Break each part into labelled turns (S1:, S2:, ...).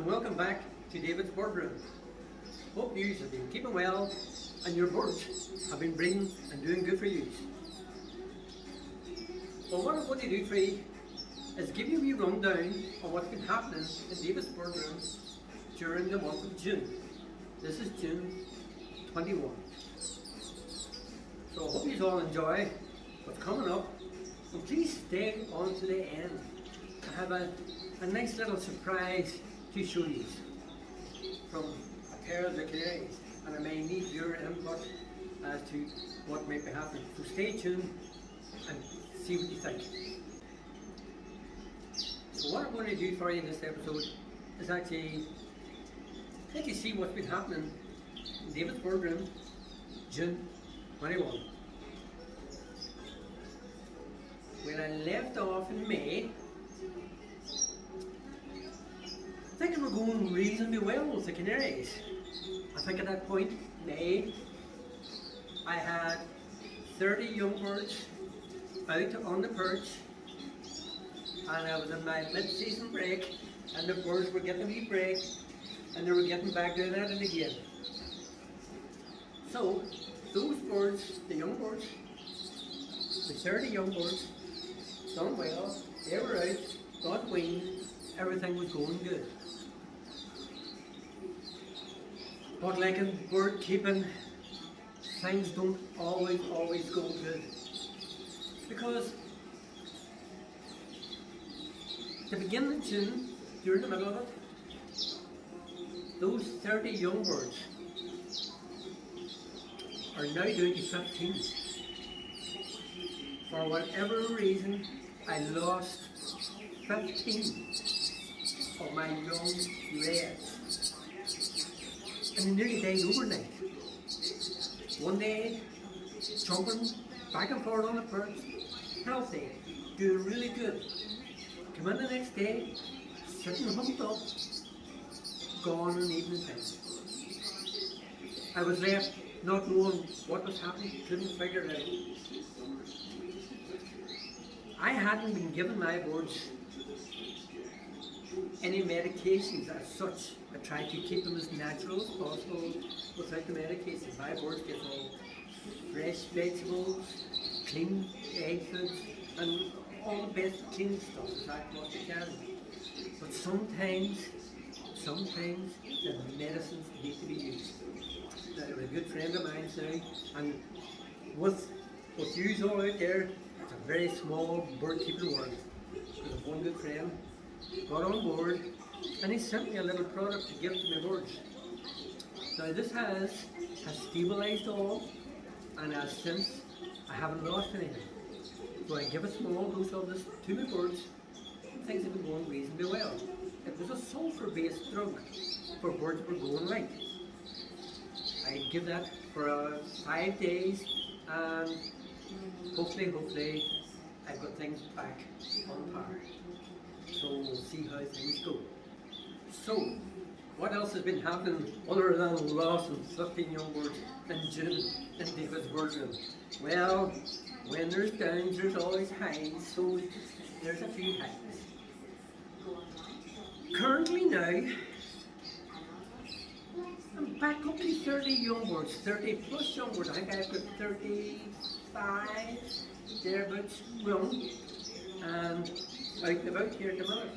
S1: welcome back to David's Boardroom. Hope you have been keeping well and your birds have been breeding and doing good for you. Well, what I'm going to do for you is give you a wee rundown of what's been happening in David's Birdroom during the month of June. This is June 21. So I hope you all enjoy what's coming up, and please stay on to the end. I have a nice little surprise to show you from a pair of the canaries, and I may need your input as to what might be happening. So stay tuned and see what you think. So what I'm going to do for you in this episode is actually let you see what's been happening in David's Birdroom June 21. When I left off in May, things were going reasonably well with the canaries. I think at that point, May, I had 30 young birds out on the perch, and I was in my mid-season break, and the birds were getting a wee break, and they were getting back doing at it again. So, those birds, the young birds, the 30 young birds, done well, they were out, got weaned, everything was going good. But like in bird keeping, things don't always go good. Because at the beginning of June, during the middle of it, those 30 young birds are now down to 15. For whatever reason, I lost 15 of my young reds. And they nearly died overnight. One day, jumping back and forth on the perch, healthy, doing really good. Come in the next day, sitting humped up, gone in evening time. I was left not knowing what was happening, couldn't figure it out. I hadn't been giving my birds any medications as such. I tried to keep them as natural as possible without the medications. My birds get all fresh vegetables, clean egg foods, and all the best clean stuff as I what you can. But sometimes the medicines need to be used. Now, a good friend of mine now, and with you all out there, it's a very small bird keeping world. There's one good friend got on board, and he sent me a little product to give to my birds. Now this has stabilised all, and as since I haven't lost anything. So I give a small dose of this to my birds, and things have been going reasonably well. It was a sulphur-based drug for birds that were going light. I give that for 5 days, and hopefully I've got things back on par. So we'll see how things go. So, what else has been happening other than loss of 15 young birds in June in David's Birdroom? Well, when there's downs, there's always highs, so there's a few highs. Currently now, I'm back up to 30 young birds, 30 plus young birds. I think I've got 35 thereabouts young, and out and about here at the minute.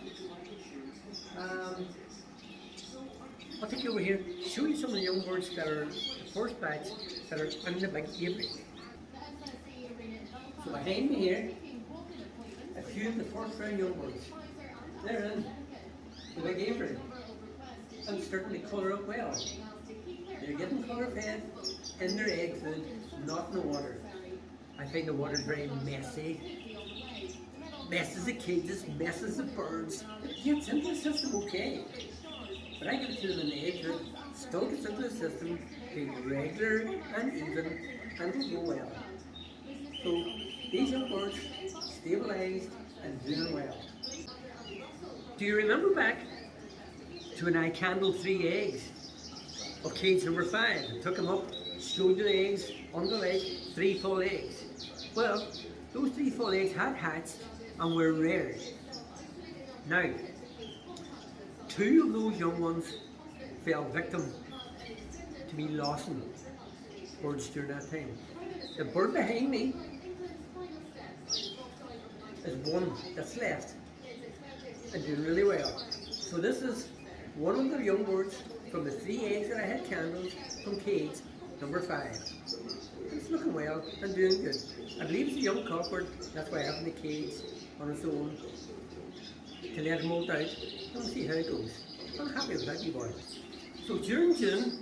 S1: I'll take you over here, show you some of the young birds that are the first batch that are in the big aviary. So behind me here, a few of the first round young birds. They're in the big aviary and starting to colour up well. They're getting colour fed in their egg food, not in the water. I find the water very messy. Messes the cages, messes the birds. It gets into the system okay. But I give it to them in the egg food, still gets into the system, be regular and even, and will go well. So these young birds stabilised and doing well. Do you remember back to when I candled 3 eggs of cage number 5 and took them up, showed the eggs on the leg, 3 full eggs? Well, those 3 full eggs had hatched and were reared. Now, Two of those young ones fell victim to me losing birds during that time. The bird behind me is one that's left and doing really well. So this is one of the young birds from the 3 eggs that I had candles from cage number 5. It's looking well and doing good. I believe it's a young cockbird, that's why I have in the cage on its own to let him molt out and see how it goes. I'm happy with that wee boy. So during June,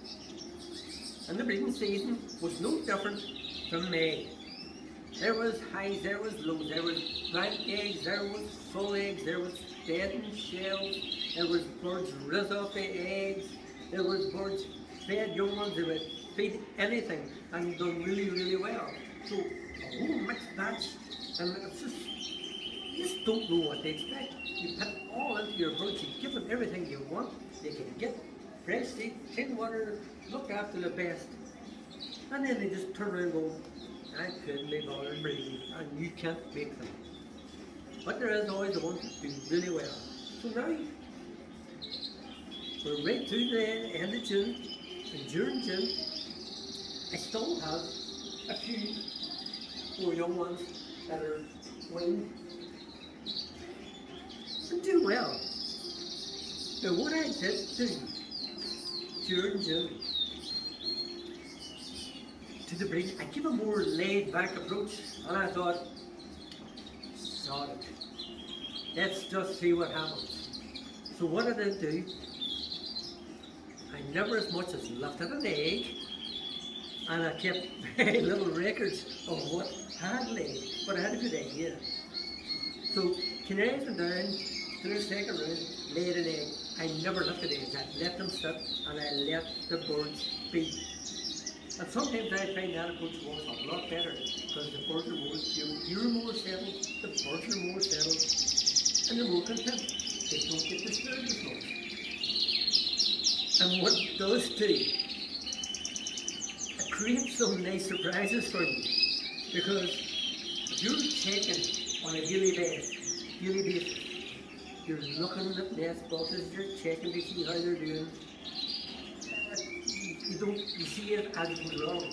S1: and the breeding season was no different from May. There was highs, there was lows, there was blank eggs, there was full eggs, there was deadened shells, there was birds riz off the eggs, there was birds fed young ones, they would feed anything and done really, really well. So a whole mixed batch, and it's just, you just don't know what they expect. You put all into your birds, you give them everything you want, they can get fresh seed, clean water, look after the best. And then they just turn around and go, I couldn't be bothered breeding, and you can't make them. But there is always the ones that do really well. So now, we're right to the end of June, and during June, I still have a few more young ones that are weaned and do well. Now what I did do during June to the breeding, I give a more laid back approach, and I thought, sod it, let's just see what happens. So what did I do? I never as much as lifted an egg, and I kept very little records of what had laid, but I had a good idea. So canaries went down to their second round, laid an egg. I never lifted eggs, I let them sit and I let the birds feed. And sometimes I find that approach works a lot better because the birds are more, you're more settled, the birds are more settled, and they're more content. They don't get disturbed as much. And what it does too, it creates some nice surprises for you. Because if you're checking on a daily basis, you're looking at nest boxes, you're checking to see how they're doing. You see it as it goes along.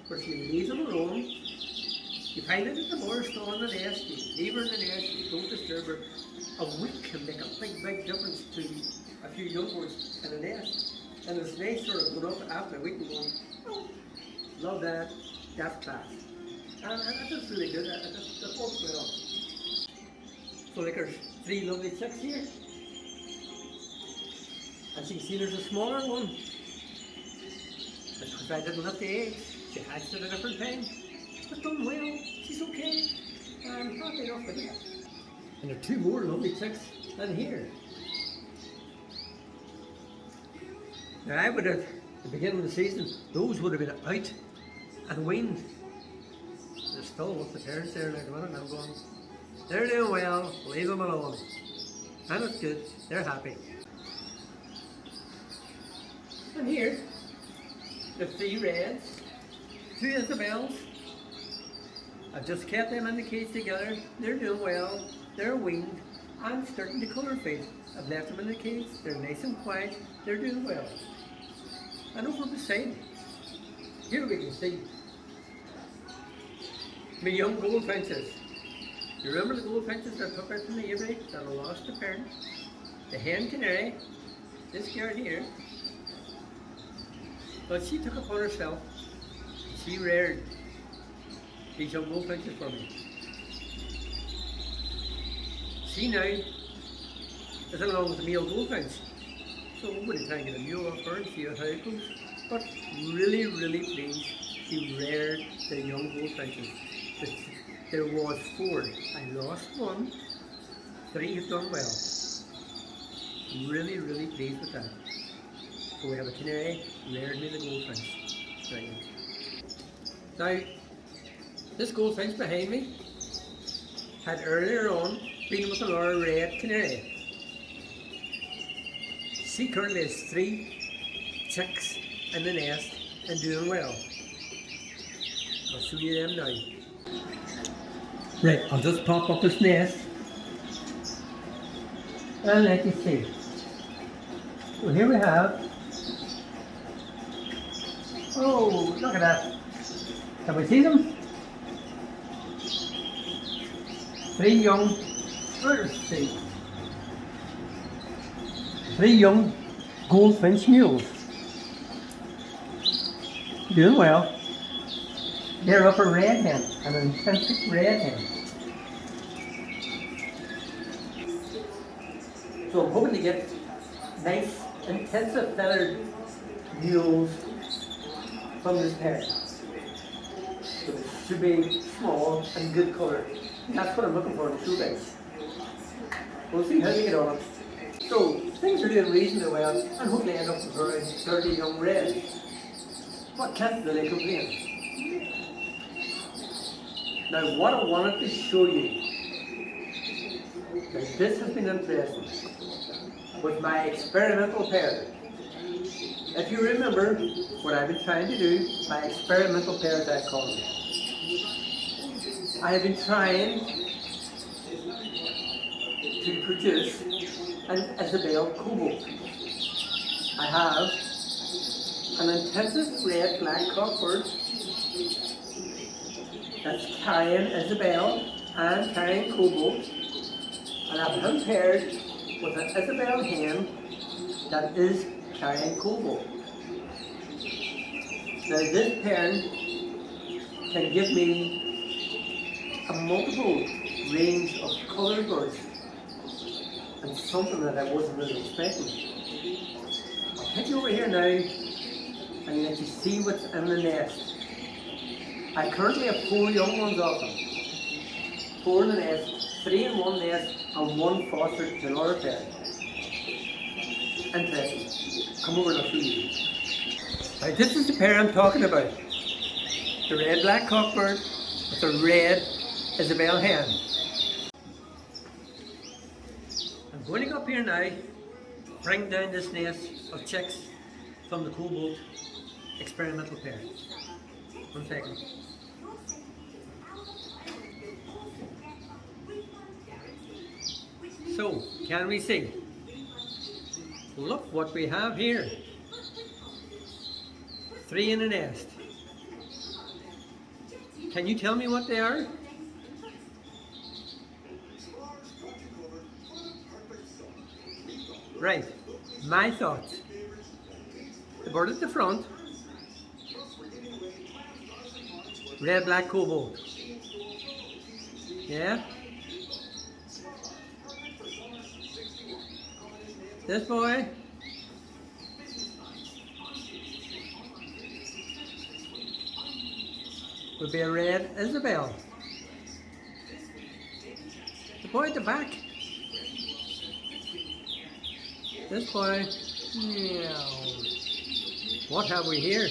S1: But if you leave them alone, you find out that the mother's still in the nest, you leave her in the nest, you don't disturb her. A week can make a big difference to a few young birds in a nest. And it's nice sort of going up after a week and going, oh, love that, that's class. And that's just really good, that works well. So like there's 3 lovely chicks here. As you can see there's a smaller one. Because I didn't lift the eggs, she hatched at a different time. But done well, she's okay. I'm happy enough with that. And there are 2 more lovely chicks in here. Now I would have, at the beginning of the season, those would have been out and weaned. They're still with the parents there like a minute and I'm going, they're doing well, leave them alone. And it's good, they're happy. And here, the 3 reds, 2 Isabels. I've just kept them in the cage together, they're doing well, they're weaned. I'm starting to colour feed. I've left them in the cage, they're nice and quiet, they're doing well. And over beside, here we can see my young goldfinches. You remember the goldfinches that I took out from the aviary that I lost the parent? The hen canary, this girl here, but she took upon herself, she reared these young goldfinches for me. She now is along with the male goldfinch. So I'm going to try and get a mule off her and see how it goes. But really, really pleased she reared the young goldfinches. There was 4. I lost 1. 3 have done well. Really, really pleased with that. So we have a canary, reared me the goldfinch. Right. Now, this goldfinch behind me had earlier on been with another red canary. She currently has 3 chicks in the nest and doing well. I'll show you them now. Right, I'll just pop up this nest and let you see. So here we have, oh, look at that. Can we see them? 3 young, let's see, 3 young goldfinch mules. Doing well. They're up a red hen, an intensive red hen. So I'm hoping to get nice, intensive feathered mules from this pair. So it should be small and good colour. That's what I'm looking for in the shoe bags. We'll see how they get on. So things are doing reasonably well, and hopefully end up with around 30 young reds. But can't really complain. Now what I wanted to show you, now this has been interesting, with my experimental pair. If you remember what I've been trying to do, my experimental pair as I call them. I have been trying to produce an Isabel Cobalt. I have an intensive red black cockbird that's carrying Isabel and carrying Cobalt, and I've him paired with an Isabel hen that is carrying Cobalt. Now this pairing can give me a multiple range of colour birds, and something that I wasn't really expecting. I'll take you over here now and let you see what's in the nest. I currently have 4 young ones of them. 4 in the nest, 3 in one nest, and 1 fostered to another pair. Interesting. Come over and I'll show you. Right, this is the pair I'm talking about. The red black cockbird with the red Isabel hen. I'm going to go up here now, bring down this nest of chicks from the Cobalt experimental pair. 1 second. So, can we see? Look what we have here. 3 in a nest. Can you tell me what they are? Right, my thoughts. The bird at the front, red black cobalt. Yeah. This boy would be a red Isabel. The boy at the back, this boy, meow. What have we here?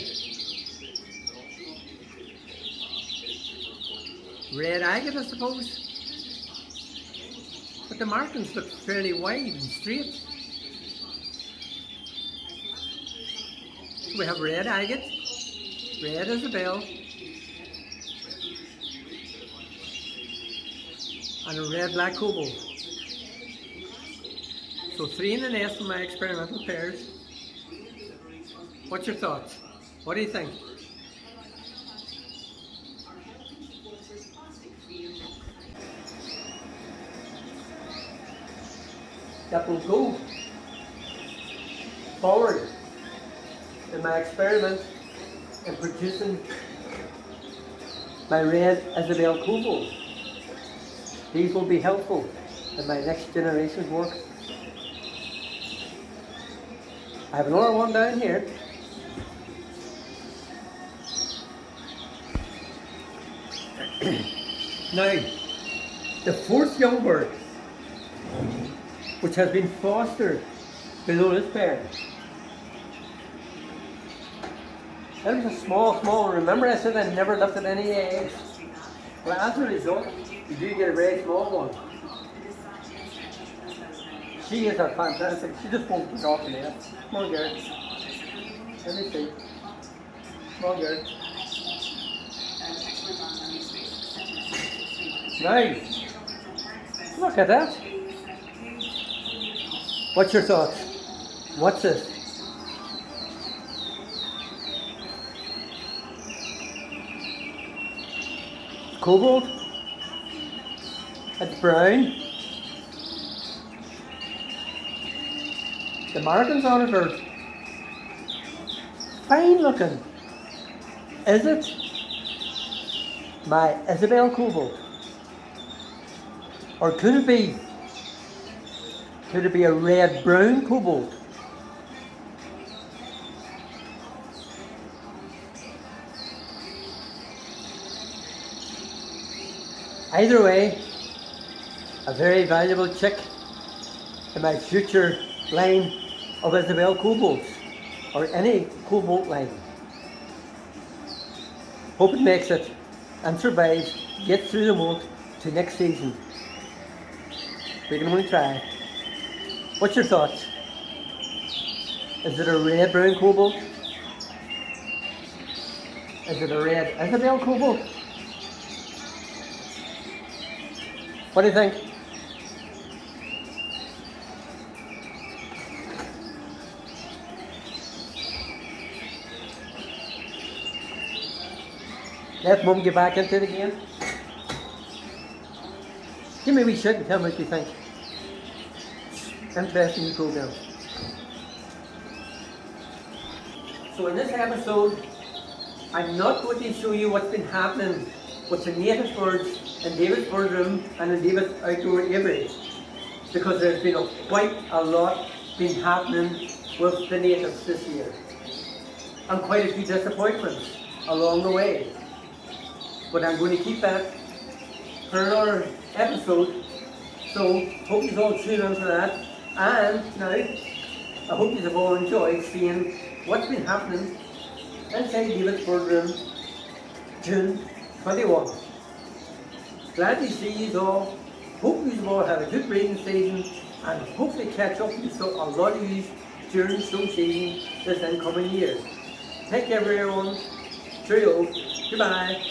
S1: Red agate, I suppose. But the markings look fairly wide and straight. So we have red agate, red Isabel, and a red black cobalt. So 3 in the nest of my experimental pairs. What's your thoughts? What do you think? That will go forward in my experiment in producing my red Isabel cobalt. These will be helpful in my next generation's work. I have another one down here. Now, the 4th young bird, which has been fostered below this pair. That was a small one. Remember I said I never lifted any eggs? Well, as a result, you do get a very small one. She is a fantastic, she just won't get off the nest. Come on, girl. Let me see. Come on, girl. Nice. Look at that. What's your thoughts? What's this? Cobalt? It's brown. The markings on it are fine looking. Is it my Isabel Cobalt? Or could it be a red brown cobalt? Either way, a very valuable chick in my future line of Isabel Cobalts, or any cobalt line. Hope it makes it and survives, gets through the moult to next season. We can only try. What's your thoughts? Is it a red brown cobalt? Is it a red Isabel Cobalt? What do you think? Let Mum get back into it again. Give me a wee shit and tell me what you think. Interesting program. So in this episode, I'm not going to show you what's been happening with the native birds in Davidsbirdroom and in David's outdoor aviary, because there's been quite a lot been happening with the natives this year, and quite a few disappointments along the way. But I'm going to keep that for another episode, so hope you all tune in for that. And now, I hope you have all enjoyed seeing what's been happening inside Davidsbirdroom June 21. Glad to see you all. Hope you all have a good breeding season, and hopefully catch up with a lot of you during show season this incoming year. Take care everyone. Cheerio. Goodbye.